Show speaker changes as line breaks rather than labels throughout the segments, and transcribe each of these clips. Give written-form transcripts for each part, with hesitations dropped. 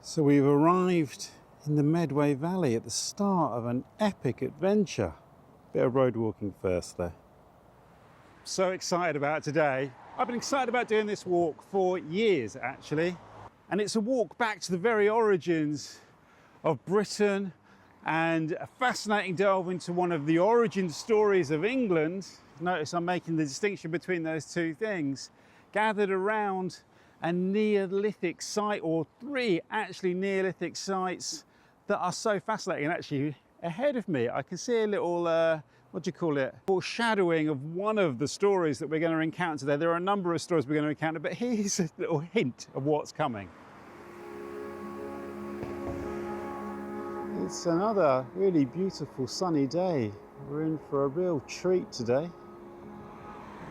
So we've arrived in the Medway Valley at the start of an epic adventure. Bit of road walking first though. So excited about today. I've been excited about doing this walk for years actually. And it's a walk back to the very origins of Britain and a fascinating delve into one of the origin stories of England. Notice I'm making the distinction between those two things. Gathered around a Neolithic site, or three actually Neolithic sites that are so fascinating. And actually ahead of me I can see a little what do you call it, foreshadowing of one of the stories that we're going to encounter today. There are a number of stories we're going to encounter, but here's a little hint of what's coming. It's another really beautiful sunny day. We're in for a real treat today.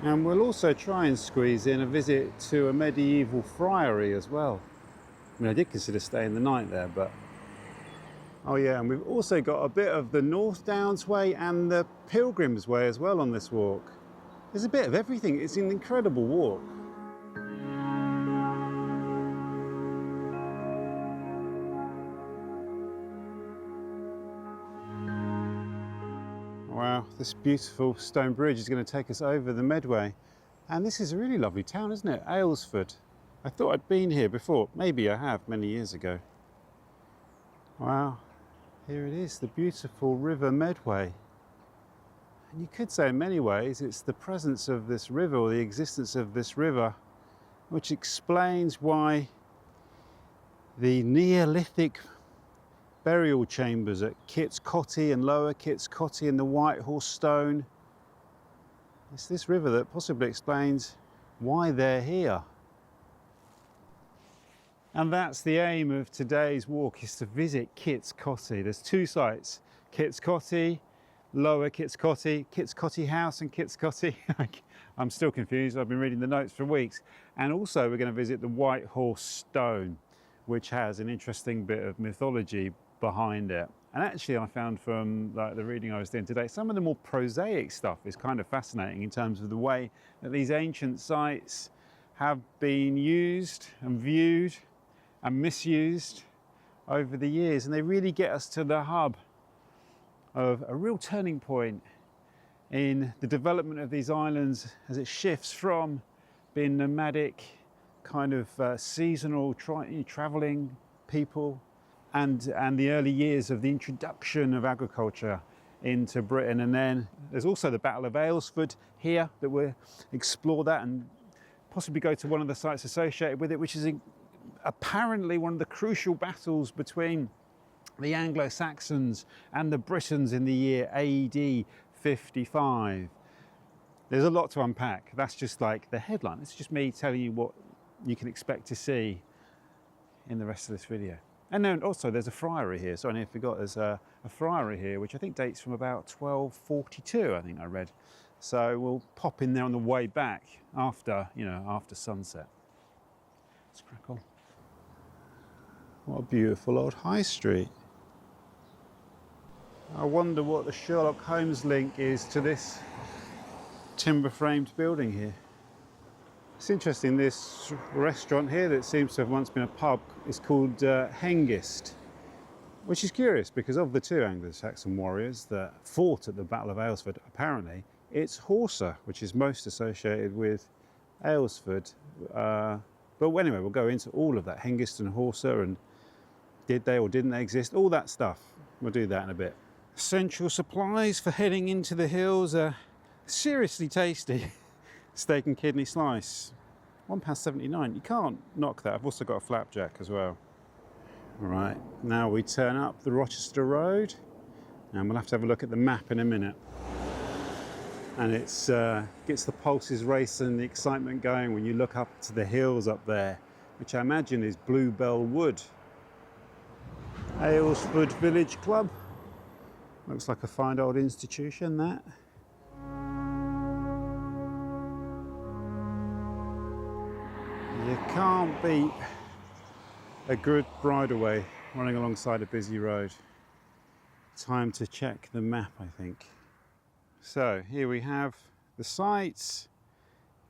And we'll also try and squeeze in a visit to a medieval friary as well. I mean, I did consider staying the night there, but... Oh yeah, and we've also got a bit of the North Downs Way and the Pilgrim's Way as well on this walk. There's a bit of everything. It's an incredible walk. Wow, this beautiful stone bridge is going to take us over the Medway. And this is a really lovely town, isn't it? Aylesford. I thought I'd been here before. Maybe I have, many years ago. Wow, here it is, the beautiful river Medway. And you could say in many ways it's the presence of this river, or the existence of this river, which explains why the Neolithic burial chambers at Coty and Lower Coty and the White Horse Stone. It's this river that possibly explains why they're here. And that's the aim of today's walk, is to visit Coty. There's two sites, Coty, Lower Coty House and Coty. I'm still confused, I've been reading the notes for weeks. And also we're going to visit the White Horse Stone, which has an interesting bit of mythology behind it. And actually I found from the reading I was doing today, some of the more prosaic stuff is kind of fascinating in terms of the way that these ancient sites have been used and viewed and misused over the years. And they really get us to the hub of a real turning point in the development of these islands as it shifts from being nomadic, kind of seasonal traveling people, and the early years of the introduction of agriculture into Britain. And then there's also the Battle of Aylesford here that we'll explore that and possibly go to one of the sites associated with it, which is apparently one of the crucial battles between the Anglo-Saxons and the Britons in the year AD 55. There's a lot to unpack. That's just like the headline. It's just me telling you what you can expect to see in the rest of this video. And then also there's a friary here. So I forgot there's a friary here, which I think dates from about 1242, I think I read. So we'll pop in there on the way back after, after sunset. Let's crack on. What a beautiful old high street. I wonder what the Sherlock Holmes link is to this timber-framed building here. It's interesting, this restaurant here that seems to have once been a pub is called Hengist, which is curious because of the two Anglo-Saxon warriors that fought at the Battle of Aylesford, apparently it's Horsa, which is most associated with Aylesford. But anyway, we'll go into all of that, Hengist and Horsa, and did they or didn't they exist, all that stuff. We'll do that in a bit. Essential supplies for heading into the hills are seriously tasty. Steak and kidney slice, £1.79. You can't knock that. I've also got a flapjack as well. All right, now we turn up the Rochester Road, and we'll have to have a look at the map in a minute. And it's gets the pulses racing and the excitement going when you look up to the hills up there, which I imagine is Bluebell Wood. Aylesford Village Club. Looks like a fine old institution, that. You can't beat a good bridleway running alongside a busy road. Time to check the map, I think. So here we have the sites,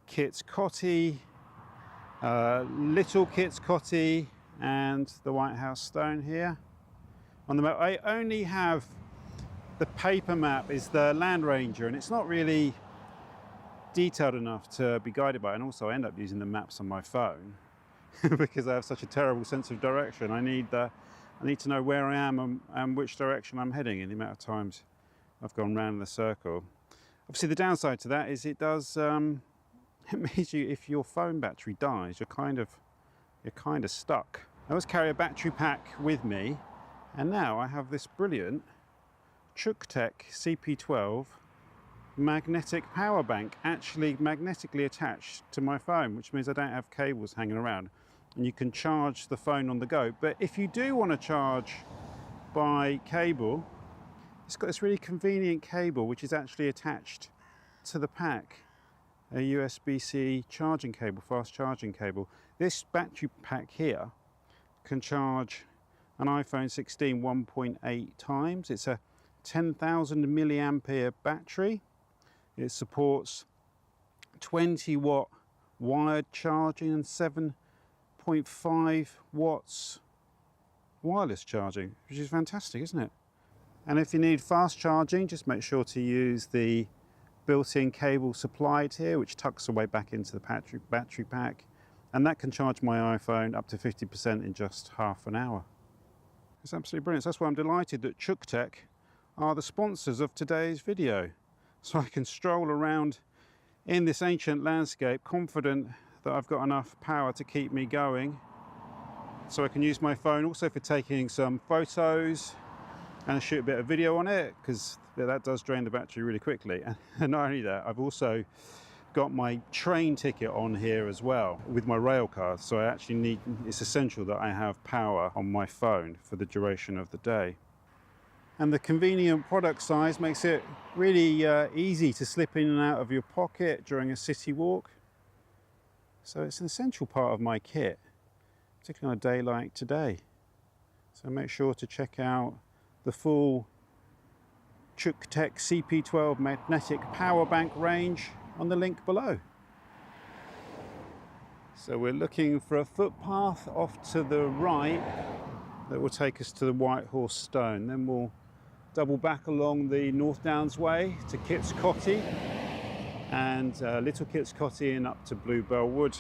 Coty, Little Coty, and the White House Stone here on the map. I only have the paper map, is the Land Ranger, and it's not really detailed enough to be guided by, and also I end up using the maps on my phone because I have such a terrible sense of direction. I need to know where I am and which direction I'm heading in the amount of times I've gone round in the circle. Obviously the downside to that is it does it means you, if your phone battery dies, you're kind of stuck. I always carry a battery pack with me, and now I have this brilliant Coty CP12 magnetic power bank actually magnetically attached to my phone, which means I don't have cables hanging around, and you can charge the phone on the go. But if you do want to charge by cable, it's got this really convenient cable which is actually attached to the pack, a USB-C charging cable, fast charging cable. This battery pack here can charge an iPhone 16 1.8 times. It's a 10,000 milliampere battery. It supports 20 watt wired charging and 7.5 watts wireless charging, which is fantastic, isn't it? And if you need fast charging, just make sure to use the built-in cable supplied here, which tucks away back into the battery pack, and that can charge my iPhone up to 50% in just half an hour. It's absolutely brilliant. So that's why I'm delighted that Coty are the sponsors of today's video. So I can stroll around in this ancient landscape confident that I've got enough power to keep me going, so I can use my phone also for taking some photos and shoot a bit of video on it, because that does drain the battery really quickly. And not only that, I've also got my train ticket on here as well with my rail card, so I actually it's essential that I have power on my phone for the duration of the day. And the convenient product size makes it really easy to slip in and out of your pocket during a city walk. So it's an essential part of my kit, particularly on a day like today. So make sure to check out the full Coty CP12 magnetic power bank range on the link below. So we're looking for a footpath off to the right that will take us to the White Horse Stone. Then we'll double back along the North Downs Way to Kit's Coty and Little Kit's Coty and up to Bluebell Wood.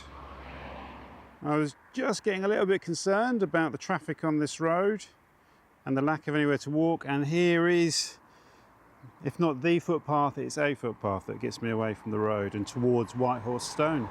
I was just getting a little bit concerned about the traffic on this road and the lack of anywhere to walk, and here is, if not the footpath, it's a footpath that gets me away from the road and towards White Horse Stone.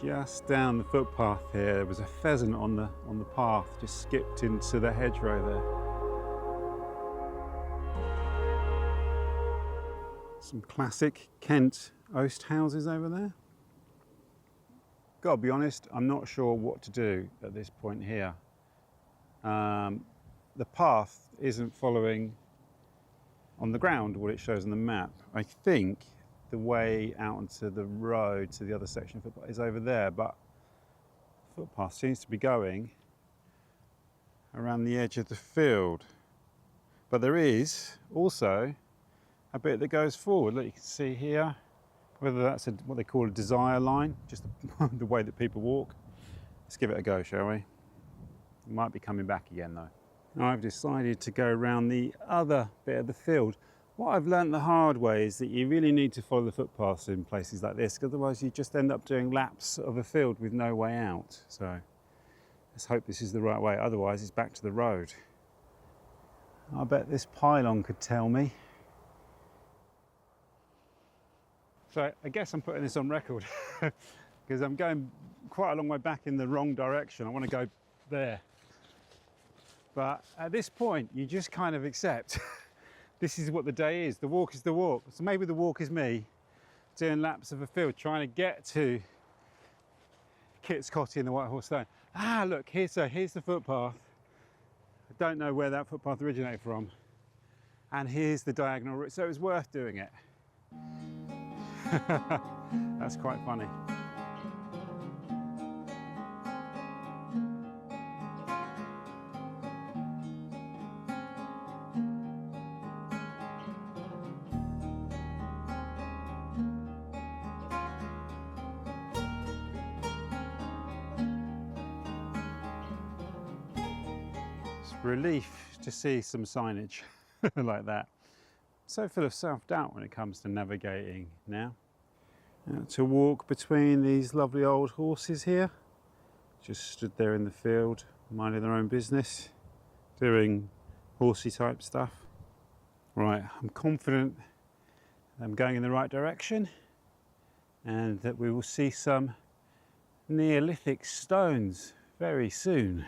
Just down the footpath here, there was a pheasant on the path, just skipped into the hedgerow there. Some classic Kent oast houses over there. Gotta be honest, I'm not sure what to do at this point here. The path isn't following on the ground what it shows on the map. I think the way out onto the road to the other section of footpath is over there, but the footpath seems to be going around the edge of the field. But there is also a bit that goes forward. Look, you can see here, whether that's what they call a desire line, just the way that people walk. Let's give it a go, shall we? It might be coming back again though. Now I've decided to go around the other bit of the field. What I've learned the hard way is that you really need to follow the footpaths in places like this, because otherwise you just end up doing laps of a field with no way out. So let's hope this is the right way, otherwise it's back to the road. I bet this pylon could tell me. So I guess I'm putting this on record because I'm going quite a long way back in the wrong direction. I want to go there. But at this point, you just kind of accept this is what the day is. The walk is the walk. So maybe the walk is me doing laps of a field, trying to get to Kit's Coty and the White Horse Stone. Ah, look, here's the footpath. I don't know where that footpath originated from. And here's the diagonal route, so it was worth doing it. That's quite funny. relief to see some signage like that. So full of self-doubt when it comes to navigating now. To walk between these lovely old horses here, just stood there in the field, minding their own business, doing horsey type stuff. Right, I'm confident I'm going in the right direction and that we will see some Neolithic stones very soon.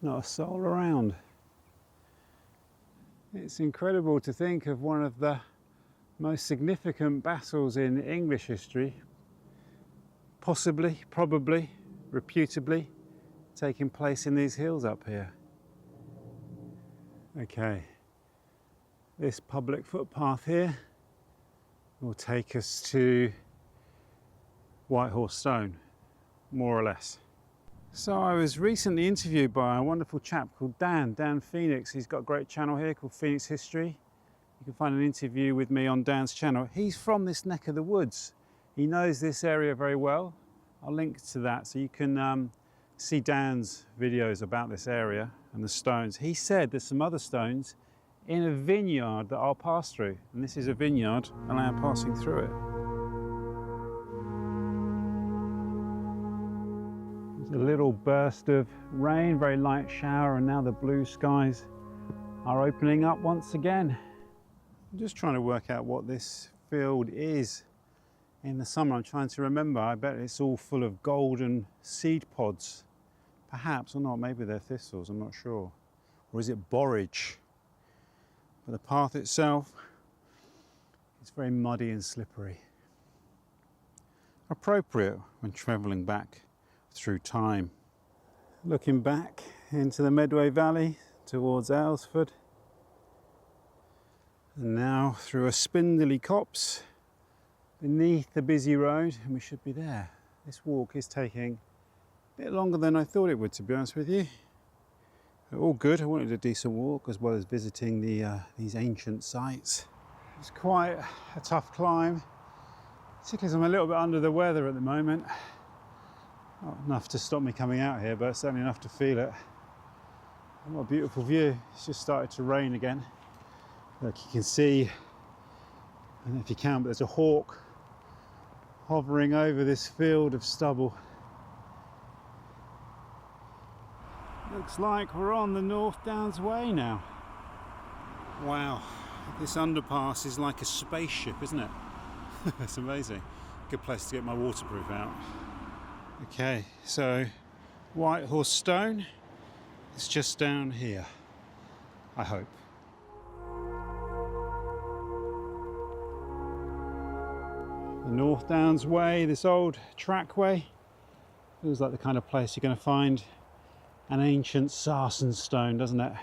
Not a soul around. It's incredible to think of one of the most significant battles in English history, possibly, probably, reputably, taking place in these hills up here. Okay, this public footpath here will take us to White Horse Stone, more or less. So I was recently interviewed by a wonderful chap called Dan Phoenix. He's got a great channel here called Phoenix History. You can find an interview with me on Dan's channel. He's from this neck of the woods. He knows this area very well. I'll link to that so you can see Dan's videos about this area and the stones. He said there's some other stones in a vineyard that I'll pass through. And this is a vineyard and I am passing through it. There's a little burst of rain, very light shower, and now the blue skies are opening up once again. I'm just trying to work out what this field is in the summer. I'm trying to remember. I bet it's all full of golden seed pods. Perhaps, or not, maybe they're thistles, I'm not sure. Or is it borage? But the path itself is very muddy and slippery. Appropriate when travelling back through time. Looking back into the Medway Valley towards Aylesford. And now through a spindly copse beneath the busy road, and we should be there. This walk is taking a bit longer than I thought it would, to be honest with you. But all good. I wanted a decent walk as well as visiting these ancient sites. It's quite a tough climb, particularly as I'm a little bit under the weather at the moment. Not enough to stop me coming out here, but certainly enough to feel it. What a beautiful view. It's just started to rain again. Look, you can see, I don't know if you can, but there's a hawk hovering over this field of stubble. Looks like we're on the North Downs Way now. Wow, this underpass is like a spaceship, isn't it? It's amazing. Good place to get my waterproof out. Okay, so White Horse Stone is just down here, I hope. The North Downs Way, this old trackway, feels like the kind of place you're going to find an ancient sarsen stone, doesn't it?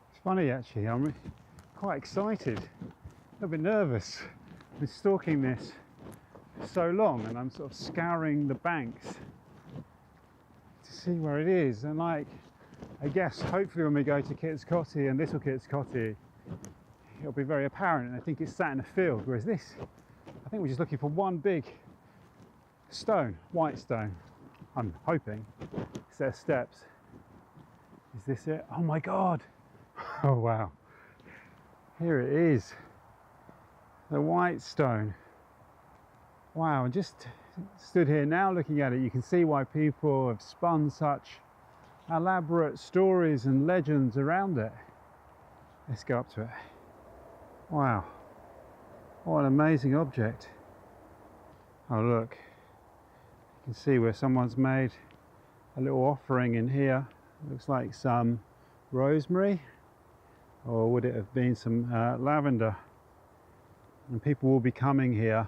It's funny actually, I'm quite excited, a little bit nervous. I've been stalking this for so long and I'm sort of scouring the banks to see where it is, and like, I guess hopefully when we go to Kit's Coty and Little Kit's Coty, it'll be very apparent, and I think it's sat in a field, whereas this, I think we're just looking for one big stone, white stone. I'm hoping. Is there steps? Is this it? Oh my God! Oh wow! Here it is. The white stone. Wow, and just stood here now looking at it, you can see why people have spun such elaborate stories and legends around it. Let's go up to it. Wow. What an amazing object. Oh look, you can see where someone's made a little offering in here. Looks like some rosemary, or would it have been some lavender? And people will be coming here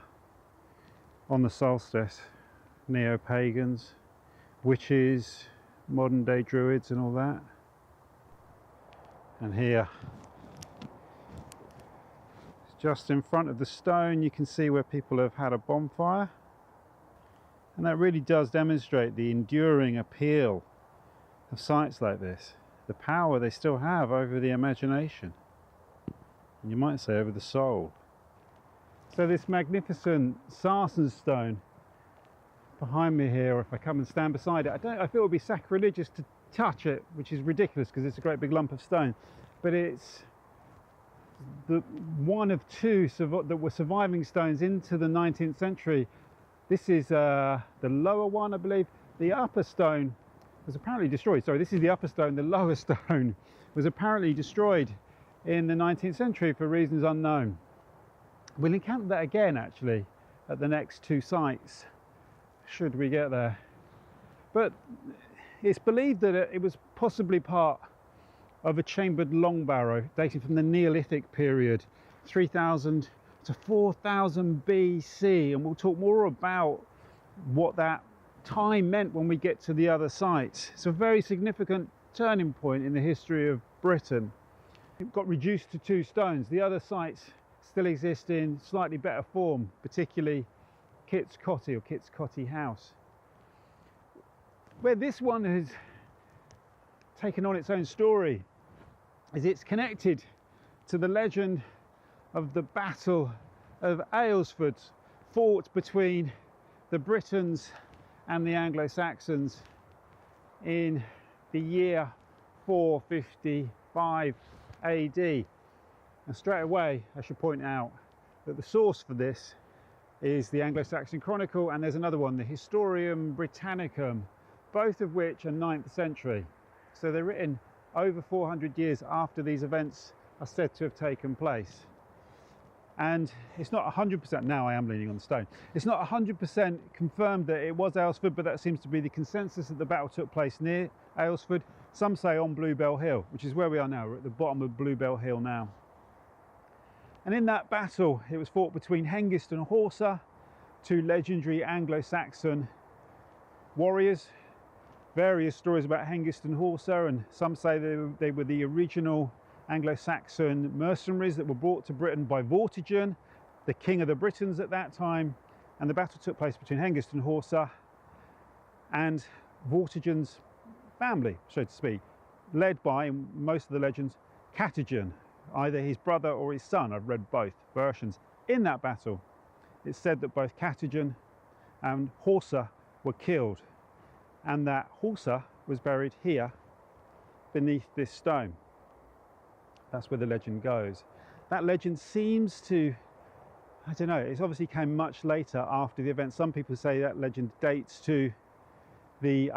on the solstice, neo-pagans, witches, modern day druids and all that. And here, just in front of the stone, you can see where people have had a bonfire, and that really does demonstrate the enduring appeal of sites like this, the power they still have over the imagination, and you might say over the soul. So this magnificent sarsen stone, behind me here, or if I come and stand beside it, I feel it would be sacrilegious to touch it, which is ridiculous because it's a great big lump of stone, but it's the one of two that were surviving stones into the 19th century. This is the lower one, I believe. The upper stone was apparently destroyed. Sorry, this is the upper stone. The lower stone was apparently destroyed in the 19th century for reasons unknown. We'll encounter that again actually at the next two sites, should we get there. But it's believed that it was possibly part of a chambered long barrow dating from the Neolithic period, 3000 to 4000 BC, and we'll talk more about what that time meant when we get to the other sites. It's a very significant turning point in the history of Britain. It got reduced to two stones. The other sites still exist in slightly better form, particularly Kit's Coty or Kit's Coty House. Where this one has taken on its own story is it's connected to the legend of the Battle of Aylesford, fought between the Britons and the Anglo-Saxons in the year 455 AD. And straight away I should point out that the source for this is the Anglo-Saxon Chronicle, and there's another one, the Historiam Britannicum, both of which are 9th century. So they're written over 400 years after these events are said to have taken place. And it's not 100%, now I am leaning on the stone, it's not 100% confirmed that it was Aylesford, but that seems to be the consensus, that the battle took place near Aylesford. Some say on Bluebell Hill, which is where we are now. We're at the bottom of Bluebell Hill now. And in that battle, it was fought between Hengist and Horsa, two legendary Anglo-Saxon warriors. Various stories about Hengist and Horsa, and some say they were the original Anglo-Saxon mercenaries that were brought to Britain by Vortigern, the king of the Britons at that time. And the battle took place between Hengist and Horsa and Vortigern's family, so to speak, led by, in most of the legends, Vortigern, either his brother or his son. I've read both versions. In that battle, it's said that both Vortigern and Horsa were killed, and that Horsa was buried here beneath this stone. That's where the legend goes. That legend seems to, I don't know, it's obviously came much later after the event. Some people say that legend dates to the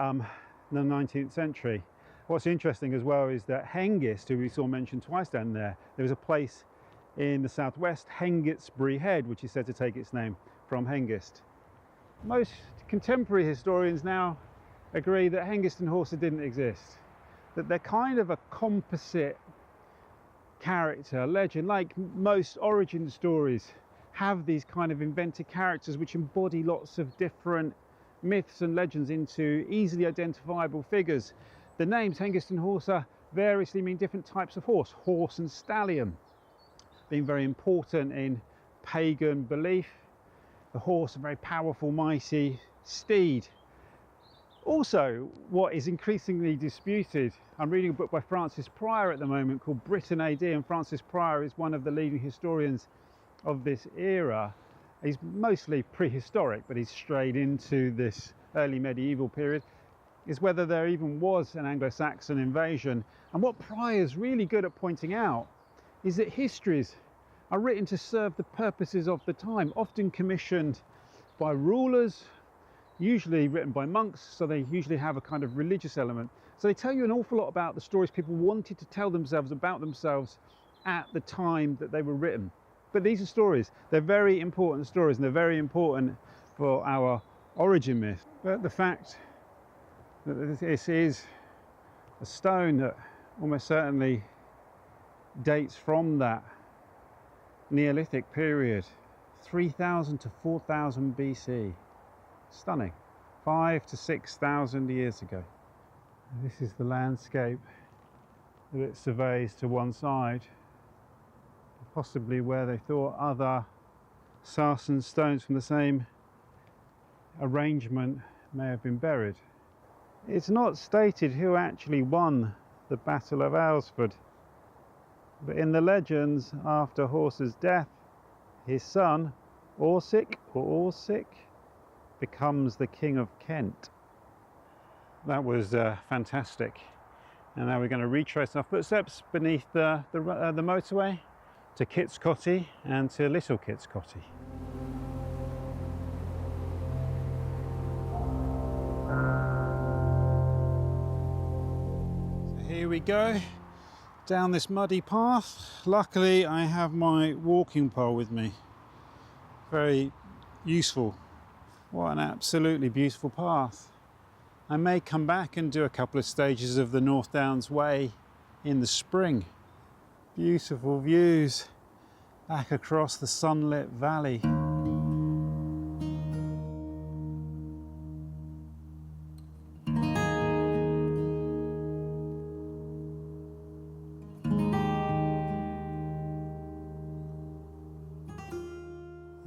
19th century. What's interesting as well is that Hengist, who we saw mentioned twice down there was a place in the southwest, Hengistbury Head, which is said to take its name from Hengist. Most contemporary historians now agree that Hengist and Horsa didn't exist, that they're kind of a composite character, legend, like most origin stories have these kind of invented characters which embody lots of different myths and legends into easily identifiable figures. The names Hengist and Horsa variously mean different types of horse. Horse and stallion being very important in pagan belief. The horse, a very powerful, mighty steed. Also, what is increasingly disputed, I'm reading a book by Francis Pryor at the moment called Britain AD, and Francis Pryor is one of the leading historians of this era. He's mostly prehistoric, but he's strayed into this early medieval period, is whether there even was an Anglo-Saxon invasion. And what Pryor's really good at pointing out is that histories are written to serve the purposes of the time, often commissioned by rulers, usually written by monks, so they usually have a kind of religious element. So they tell you an awful lot about the stories people wanted to tell themselves about themselves at the time that they were written. But these are stories, they're very important stories, and they're very important for our origin myth. But the fact that this is a stone that almost certainly dates from that Neolithic period, 3000 to 4000 BC. Stunning. 5,000 to 6,000 years ago. And this is the landscape that it surveys to one side, possibly where they thought other sarsen stones from the same arrangement may have been buried. It's not stated who actually won the Battle of Aylesford, but in the legends, after Horsa's death, his son Orsic becomes the King of Kent. That was fantastic. And now we're going to retrace our footsteps beneath the motorway to Kit's Coty and to Little Kit's Coty. So here we go, down this muddy path. Luckily I have my walking pole with me. Very useful. What an absolutely beautiful path. I may come back and do a couple of stages of the North Downs Way in the spring. Beautiful views back across the sunlit valley.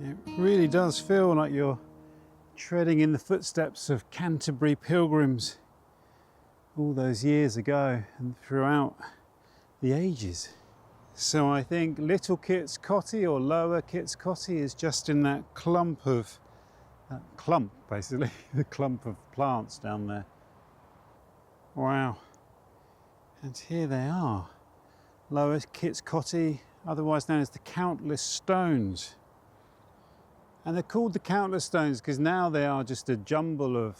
It really does feel like you're treading in the footsteps of Canterbury pilgrims all those years ago and throughout the ages. So I think Little Kit's Coty or Lower Kit's Coty is just in that clump basically, the clump of plants down there. Wow. And here they are. Lower Kit's Coty, otherwise known as the Countless Stones. And they're called the Countless Stones because now they are just a jumble of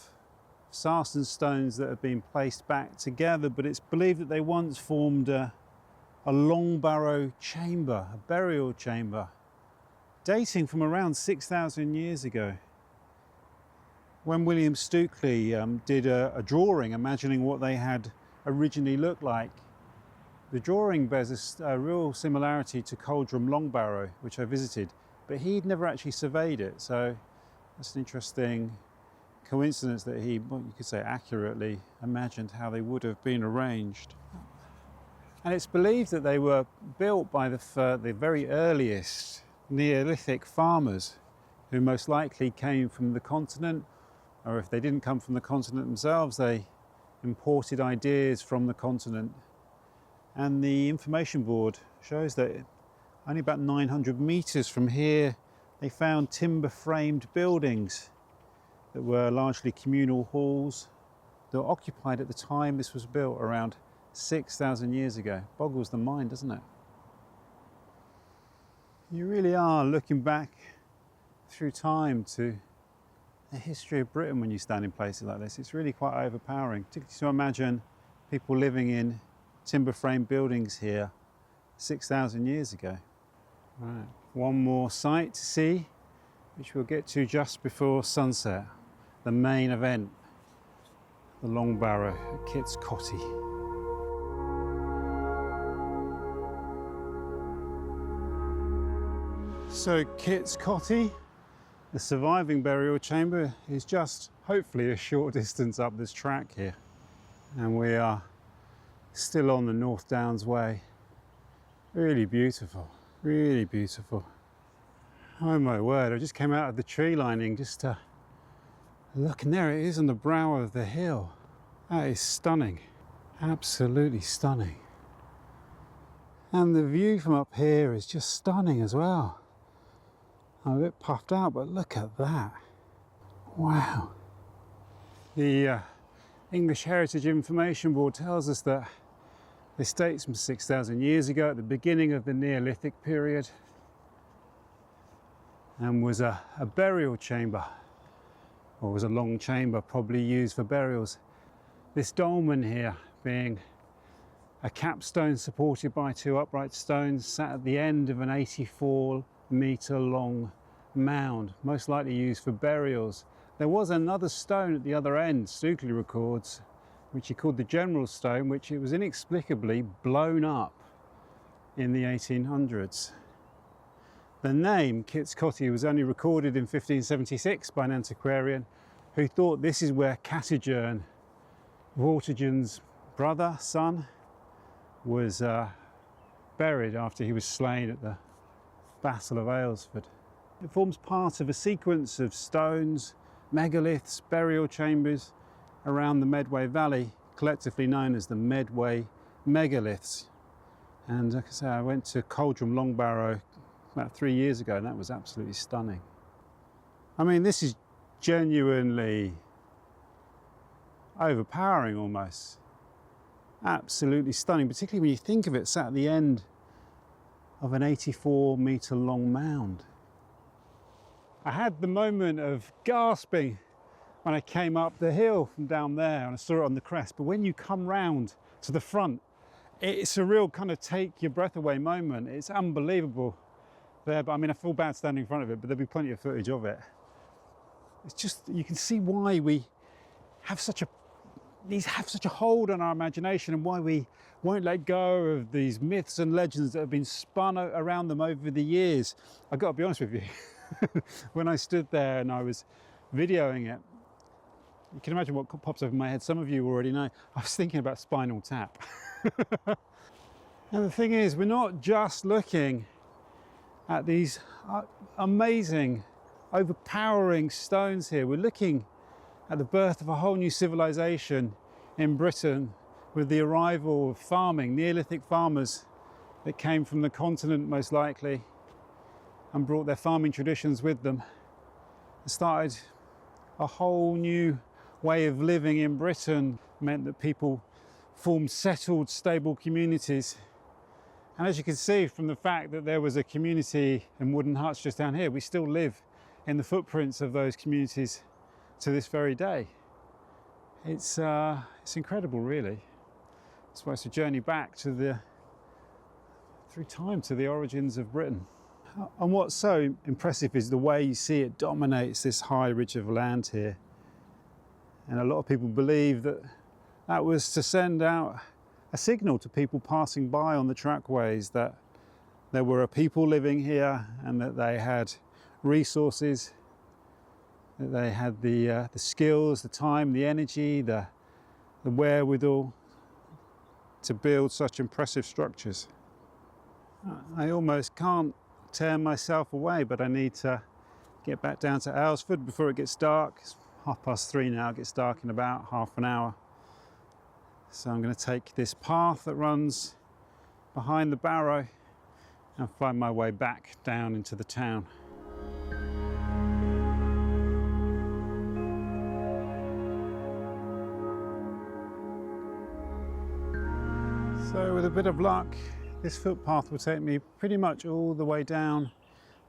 sarsen stones that have been placed back together, but it's believed that they once formed a long barrow chamber, a burial chamber, dating from around 6,000 years ago. When William Stukeley did a drawing imagining what they had originally looked like, the drawing bears a real similarity to Coldram Long Barrow, which I visited. But he'd never actually surveyed it, so that's an interesting coincidence that he, well, you could say, accurately imagined how they would have been arranged. And it's believed that they were built by the very earliest Neolithic farmers, who most likely came from the continent, or if they didn't come from the continent themselves, they imported ideas from the continent. And the information board shows that only about 900 meters from here, they found timber-framed buildings that were largely communal halls that were occupied at the time this was built, around 6,000 years ago. Boggles the mind, doesn't it? You really are looking back through time to the history of Britain when you stand in places like this. It's really quite overpowering, particularly to imagine people living in timber-framed buildings here 6,000 years ago. Right, one more site to see, which we'll get to just before sunset. The main event, the Long Barrow at Kit's Coty. So Kit's Coty, the surviving burial chamber, is just hopefully a short distance up this track here. And we are still on the North Downs Way. Really beautiful. Really beautiful. Oh my word, I just came out of the tree lining just to look, and there it is on the brow of the hill. That is stunning. Absolutely stunning. And the view from up here is just stunning as well. I'm a bit puffed out, but look at that. Wow. The English Heritage Information Board tells us that this dates from 6,000 years ago, at the beginning of the Neolithic period, and was a burial chamber, or was a long chamber probably used for burials. This dolmen here being a capstone supported by two upright stones sat at the end of an 84-metre long mound, most likely used for burials. There was another stone at the other end, Stukeley records, which he called the General Stone, which it was inexplicably blown up in the 1800s. The name Kit's Coty was only recorded in 1576 by an antiquarian who thought this is where Vortigern, Vortigern's son, was buried after he was slain at the Battle of Aylesford. It forms part of a sequence of stones, megaliths, burial chambers around the Medway Valley, collectively known as the Medway Megaliths. And like I say, I went to Coldram Long Barrow about 3 years ago, and that was absolutely stunning. I mean, this is genuinely overpowering almost. Absolutely stunning, particularly when you think of it sat at the end of an 84-metre long mound. I had the moment of gasping when I came up the hill from down there and I saw it on the crest, but when you come round to the front, it's a real kind of take your breath away moment. It's unbelievable there, but I mean, I feel bad standing in front of it, but there'll be plenty of footage of it. It's just, you can see why we have these have such a hold on our imagination and why we won't let go of these myths and legends that have been spun around them over the years. I've got to be honest with you, when I stood there and I was videoing it, you can imagine what pops over my head. Some of you already know. I was thinking about Spinal Tap. And the thing is, we're not just looking at these amazing, overpowering stones here. We're looking at the birth of a whole new civilization in Britain with the arrival of farming, Neolithic farmers that came from the continent most likely and brought their farming traditions with them. It started a whole new way of living in Britain, meant that people formed settled, stable communities. And as you can see from the fact that there was a community in wooden huts just down here, we still live in the footprints of those communities to this very day. It's incredible, really. It's why it's a journey back to through time to the origins of Britain. And what's so impressive is the way you see it dominates this high ridge of land here. And a lot of people believe that that was to send out a signal to people passing by on the trackways that there were a people living here and that they had resources, that they had the skills, the time, the energy, the wherewithal to build such impressive structures. I almost can't tear myself away, but I need to get back down to Aylesford before it gets dark. It's 3:30 now, it gets dark in about half an hour. So I'm going to take this path that runs behind the barrow and find my way back down into the town. So with a bit of luck, this footpath will take me pretty much all the way down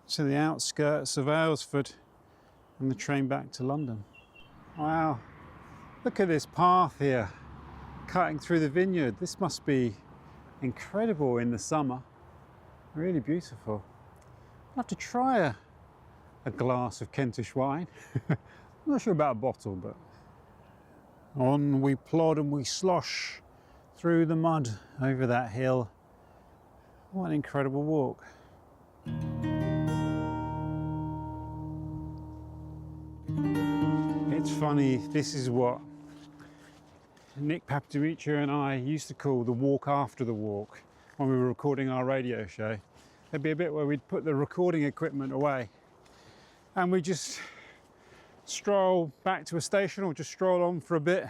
to the outskirts of Aylesford and the train back to London. Wow, look at this path here, cutting through the vineyard. This must be incredible in the summer, really beautiful. I'll have to try a glass of Kentish wine. I'm not sure about a bottle, but on we plod and we slosh through the mud over that hill. What an incredible walk. It's funny, this is what Nick Papadimitriou and I used to call the walk after the walk when we were recording our radio show. There'd be a bit where we'd put the recording equipment away and we'd just stroll back to a station or just stroll on for a bit.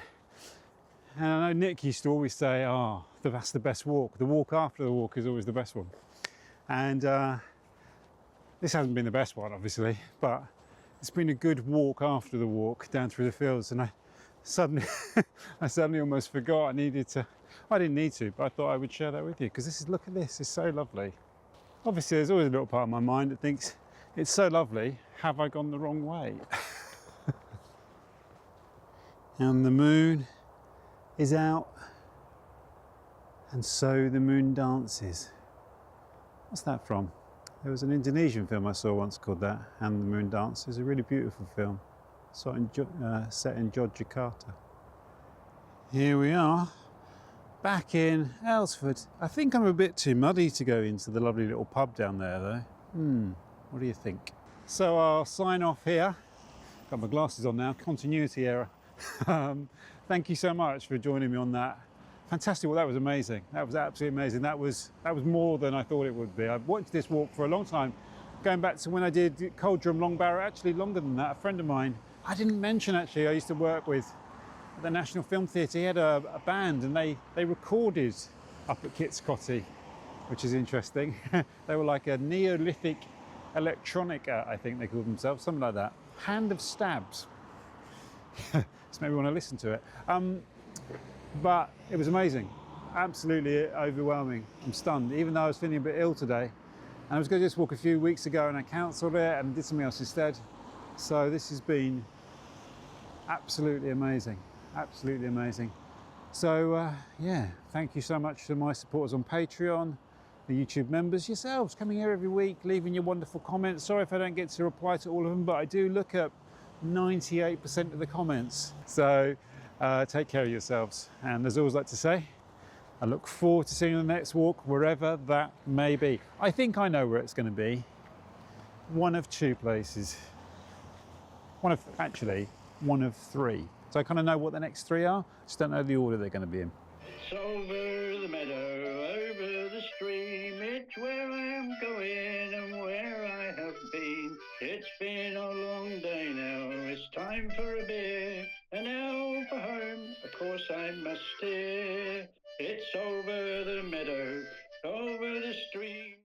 And I know Nick used to always say, oh, that's the best walk. The walk after the walk is always the best one. And this hasn't been the best one, obviously, but it's been a good walk after the walk down through the fields. And I suddenly almost forgot I didn't need to, but I thought I would share that with you because look at this, it's so lovely. Obviously, there's always a little part of my mind that thinks, it's so lovely, have I gone the wrong way? And the moon is out, and so the moon dances. What's that from? There was an Indonesian film I saw once called that, And the Moon Dances. A really beautiful film, set in Yogyakarta. Here we are, back in Aylesford. I think I'm a bit too muddy to go into the lovely little pub down there though. What do you think? So I'll sign off here. Got my glasses on now, continuity error. Thank you so much for joining me on that. Fantastic, well that was amazing. That was absolutely amazing. That was more than I thought it would be. I've watched this walk for a long time, going back to when I did Pilgrim Long Barrow, actually longer than that. A friend of mine, I didn't mention actually, I used to work with at the National Film Theatre. He had a band and they recorded up at Coty, which is interesting. They were like a neolithic electronica, I think they called themselves, something like that. Hand of Stabs. It's made me want to listen to it. But it was amazing, absolutely overwhelming. I'm stunned, even though I was feeling a bit ill today. And I was going to just walk a few weeks ago and I cancelled it and did something else instead. So this has been absolutely amazing, absolutely amazing. So yeah, thank you so much to my supporters on Patreon, the YouTube members, yourselves coming here every week, leaving your wonderful comments. Sorry if I don't get to reply to all of them, but I do look at 98% of the comments. So take care of yourselves. And as I always like to say, I look forward to seeing you on the next walk, wherever that may be. I think I know where it's going to be. One of two places. Actually, one of three. So I kind of know what the next three are, just don't know the order they're going to be in.
It's over the meadow, over the stream, it's where I am going and where I have been. It's been a long day now, it's time for a beer, and now for home, of course I must steer. It's over the meadow, over the stream.